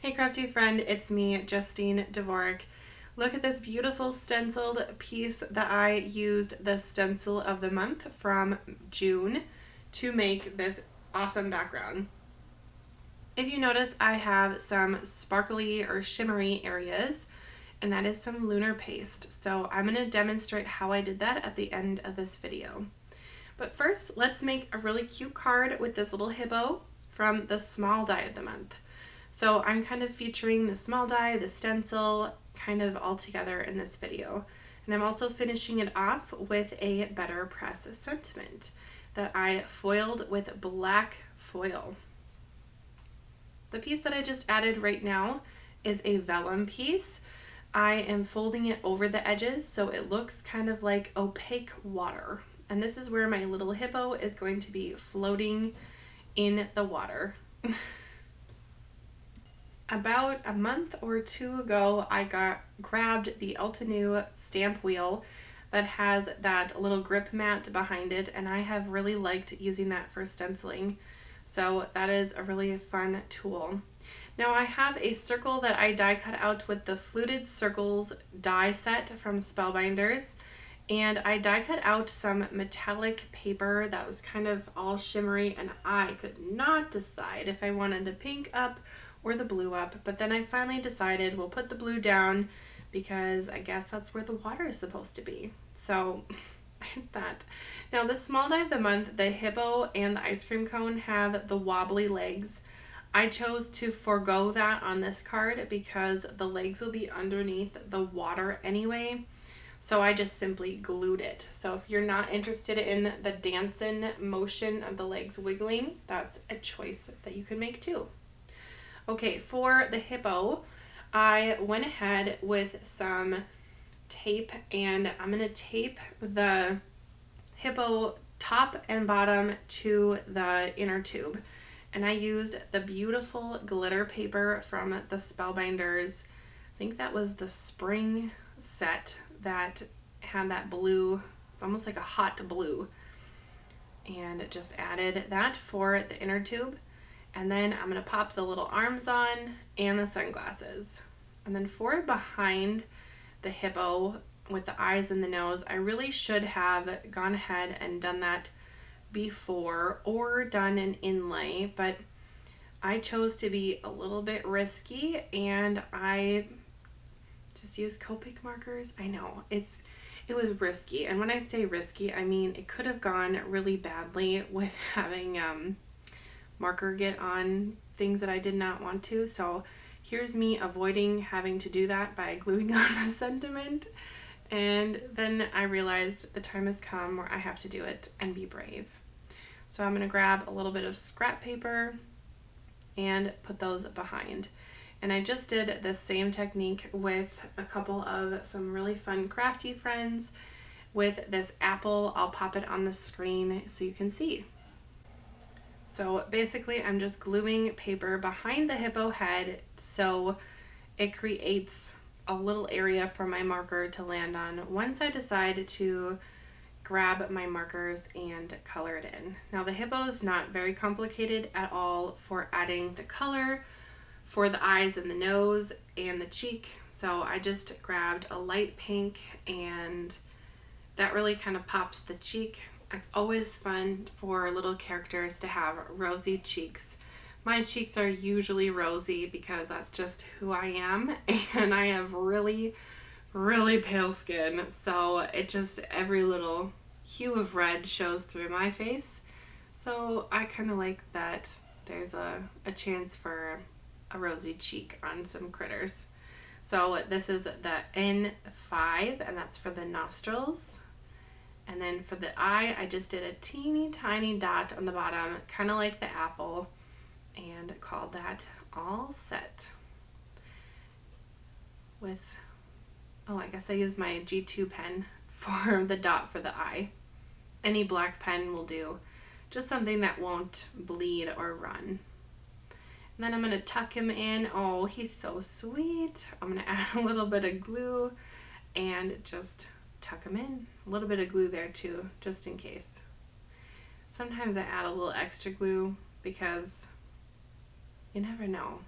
Hey Crafty friend, it's me, Justine Dvorak. Look at this beautiful stenciled piece that I used the stencil of the month from June to make this awesome background. If you notice, I have some sparkly or shimmery areas, and that is some Lunar paste. So I'm going to demonstrate how I did that at the end of this video. But first, let's make a really cute card with this little hippo from the small die of the month. So I'm kind of featuring the small die, the stencil, kind of all together in this video. And I'm also finishing it off with a Better Press sentiment that I foiled with black foil. The piece that I just added right now is a vellum piece. I am folding it over the edges so it looks kind of like opaque water. And this is where my little hippo is going to be floating in the water. About a month or two ago, I grabbed the Altenew stamp wheel that has that little grip mat behind it, and I have really liked using that for stenciling. So that is a really fun tool. Now I have a circle that I die cut out with the Fluted Circles die set from Spellbinders, and I die cut out some metallic paper that was kind of all shimmery, and I could not decide if I wanted the pink up or the blue up, but then I finally decided we'll put the blue down because I guess that's where the water is supposed to be. So there's that. Now the small die of the month, the hippo and the ice cream cone have the wobbly legs. I chose to forego that on this card because the legs will be underneath the water anyway. So I just simply glued it. So if you're not interested in the dancing motion of the legs wiggling, that's a choice that you can make too. Okay, for the hippo, I went ahead with some tape, and I'm going to tape the hippo top and bottom to the inner tube. And I used the beautiful glitter paper from the Spellbinders. I think that was the spring set that had that blue. It's almost like a hot blue. And just added that for the inner tube. And then I'm going to pop the little arms on and the sunglasses. And then for behind the hippo with the eyes and the nose, I really should have gone ahead and done that before or done an inlay, but I chose to be a little bit risky and I just used Copic markers. I know it was risky, and when I say risky, I mean it could have gone really badly with having marker get on things that I did not want to. So here's me avoiding having to do that by gluing on the sentiment, and then I realized the time has come where I have to do it and be brave. So I'm going to grab a little bit of scrap paper and put those behind. And I just did the same technique with a couple of some really fun crafty friends. With this apple, I'll pop it on the screen so you can see. So basically I'm just gluing paper behind the hippo head so it creates a little area for my marker to land on once I decide to grab my markers and color it in. Now the hippo is not very complicated at all for adding the color for the eyes and the nose and the cheek. So I just grabbed a light pink, and that really kind of pops the cheek. It's always fun for little characters to have rosy cheeks. My cheeks are usually rosy because that's just who I am, and I have really, really pale skin. So it just, every little hue of red shows through my face. So I kind of like that there's a chance for a rosy cheek on some critters. So this is the N5, and that's for the nostrils. And then for the eye, I just did a teeny tiny dot on the bottom, kind of like the apple, and called that all set. With, I guess I used my G2 pen for the dot for the eye. Any black pen will do, just something that won't bleed or run. And then I'm going to tuck him in. Oh, he's so sweet. I'm going to add a little bit of glue and just tuck them in. A little bit of glue there too, just in case. Sometimes I add a little extra glue because you never know.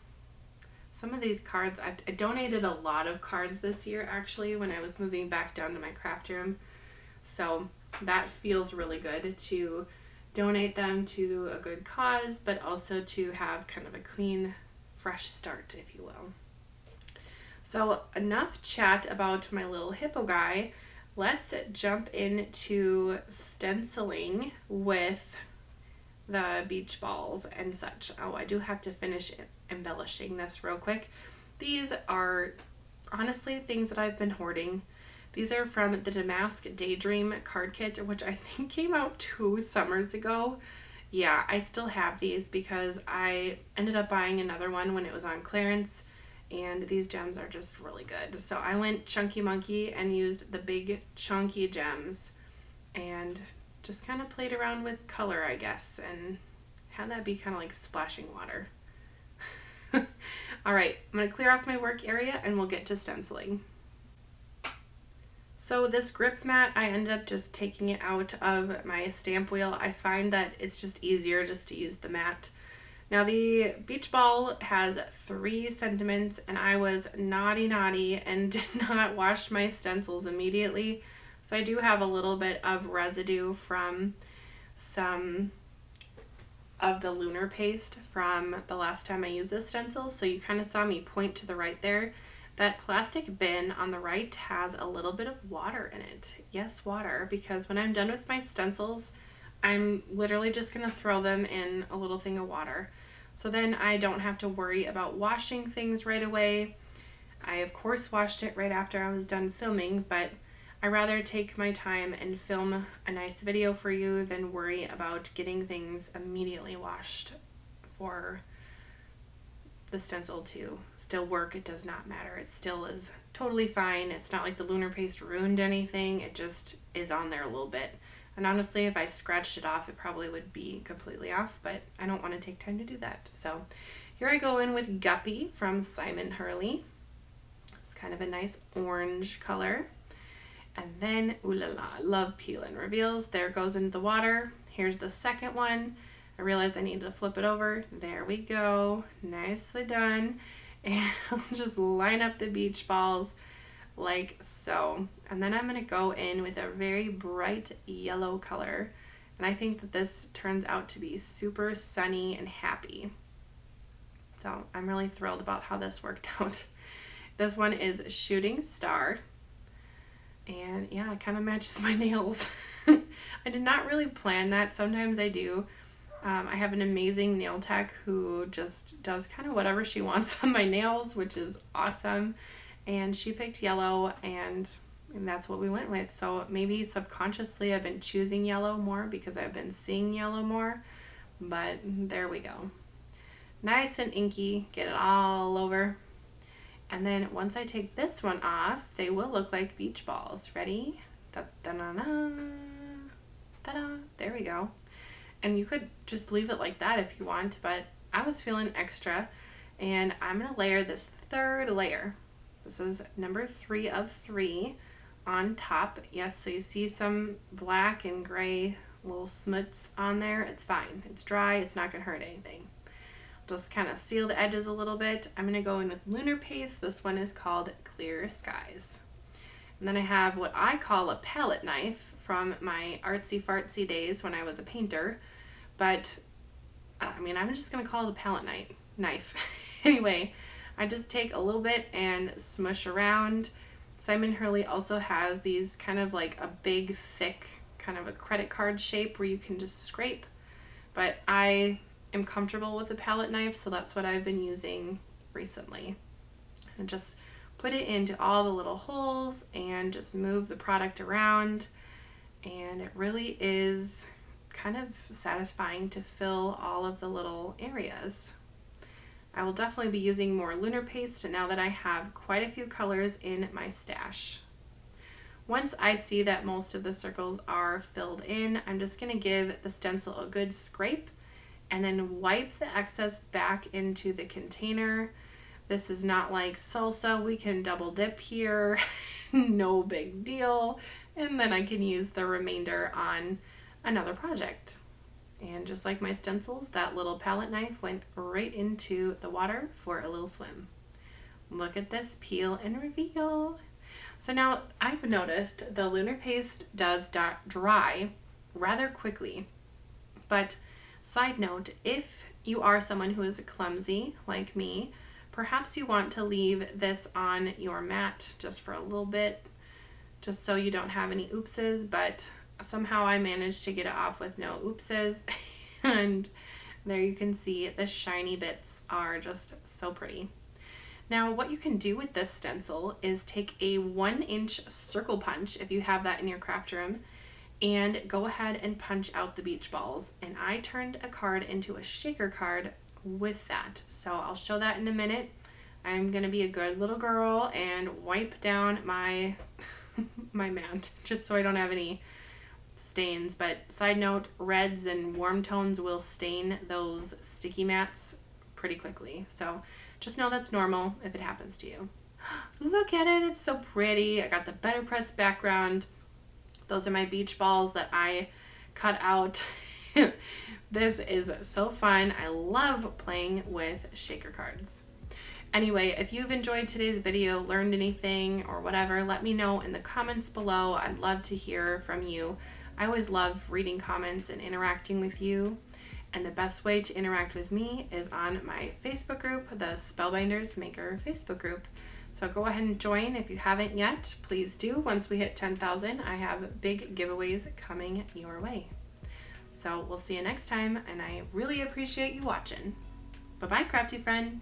Some of these cards, I donated a lot of cards this year actually when I was moving back down to my craft room. So that feels really good to donate them to a good cause, but also to have kind of a clean, fresh start, if you will. So enough chat about my little hippo guy. Let's jump into stenciling with the beach balls and such. Oh, I do have to finish embellishing this real quick. These are honestly things that I've been hoarding. These are from the Damask Daydream card kit, which I think came out 2 summers ago. Yeah, I still have these because I ended up buying another one when it was on clearance, and these gems are just really good. So I went chunky monkey and used the big chunky gems and just kind of played around with color, I guess, and had that be kind of like splashing water. All right, I'm going to clear off my work area and we'll get to stenciling. So this grip mat, I ended up just taking it out of my stamp wheel. I find that it's just easier just to use the mat. Now the beach ball has 3 sentiments, and I was naughty and did not wash my stencils immediately. So I do have a little bit of residue from some of the Lunar paste from the last time I used this stencil. So you kind of saw me point to the right there. That plastic bin on the right has a little bit of water in it. Yes, water, because when I'm done with my stencils, I'm literally just going to throw them in a little thing of water. So then I don't have to worry about washing things right away. I, of course, washed it right after I was done filming, but I rather take my time and film a nice video for you than worry about getting things immediately washed for the stencil to still work. It does not matter. It still is totally fine. It's not like the Lunar paste ruined anything. It just is on there a little bit. And honestly, if I scratched it off, it probably would be completely off, but I don't want to take time to do that. So here I go in with Guppy from Simon Hurley. It's kind of a nice orange color. And then, ooh la la, love peel and reveals. There goes into the water. Here's the second one. I realized I needed to flip it over. There we go. Nicely done. And I'll just line up the beach balls like so. And then I'm going to go in with a very bright yellow color. And I think that this turns out to be super sunny and happy. So I'm really thrilled about how this worked out. This one is Shooting Star. And yeah, it kind of matches my nails. I did not really plan that. Sometimes I do. I have an amazing nail tech who just does kind of whatever she wants on my nails, which is awesome. And she picked yellow, and that's what we went with. So maybe subconsciously I've been choosing yellow more because I've been seeing yellow more. But there we go. Nice and inky. Get it all over. And then once I take this one off, they will look like beach balls. Ready? Da-da-da-da. Ta-da. There we go. And you could just leave it like that if you want, but I was feeling extra. And I'm going to layer this third layer. This is number 3 of 3 on top. Yes, so you see some black and gray little smuts on there. It's fine. It's dry. It's not going to hurt anything. Just kind of seal the edges a little bit. I'm going to go in with Lunar paste. This one is called Clear Skies. And then I have what I call a palette knife from my artsy fartsy days when I was a painter. But, I mean, I'm just going to call it a palette knife. Anyway, I just take a little bit and smush around. Simon Hurley also has these kind of like a big, thick, kind of a credit card shape where you can just scrape. But I am comfortable with a palette knife, so that's what I've been using recently. And just put it into all the little holes and just move the product around. And it really is kind of satisfying to fill all of the little areas. I will definitely be using more Lunar paste now that I have quite a few colors in my stash. Once I see that most of the circles are filled in, I'm just going to give the stencil a good scrape and then wipe the excess back into the container. This is not like salsa. We can double dip here. No big deal. And then I can use the remainder on another project. And just like my stencils, that little palette knife went right into the water for a little swim. Look at this peel and reveal. So now I've noticed the lunar paste does dry rather quickly. But side note, if you are someone who is clumsy like me, perhaps you want to leave this on your mat just for a little bit, just so you don't have any oopses, but somehow I managed to get it off with no oopses. And there you can see the shiny bits are just so pretty. Now what you can do with this stencil is take a 1-inch circle punch, if you have that in your craft room, and go ahead and punch out the beach balls. And I turned a card into a shaker card with that. So I'll show that in a minute. I'm gonna be a good little girl and wipe down my my mat just so I don't have any stains. But side note, reds and warm tones will stain those sticky mats pretty quickly. So just know that's normal if it happens to you. Look at it, it's so pretty. I got the better pressed background. Those are my beach balls that I cut out. This is so fun. I love playing with shaker cards. Anyway, if you've enjoyed today's video, learned anything or whatever, let me know in the comments below. I'd love to hear from you. I always love reading comments and interacting with you. And the best way to interact with me is on my Facebook group, the Spellbinders Maker Facebook group. So go ahead and join if you haven't yet. Please do. Once we hit 10,000, I have big giveaways coming your way. So we'll see you next time, and I really appreciate you watching. Bye-bye, crafty friend.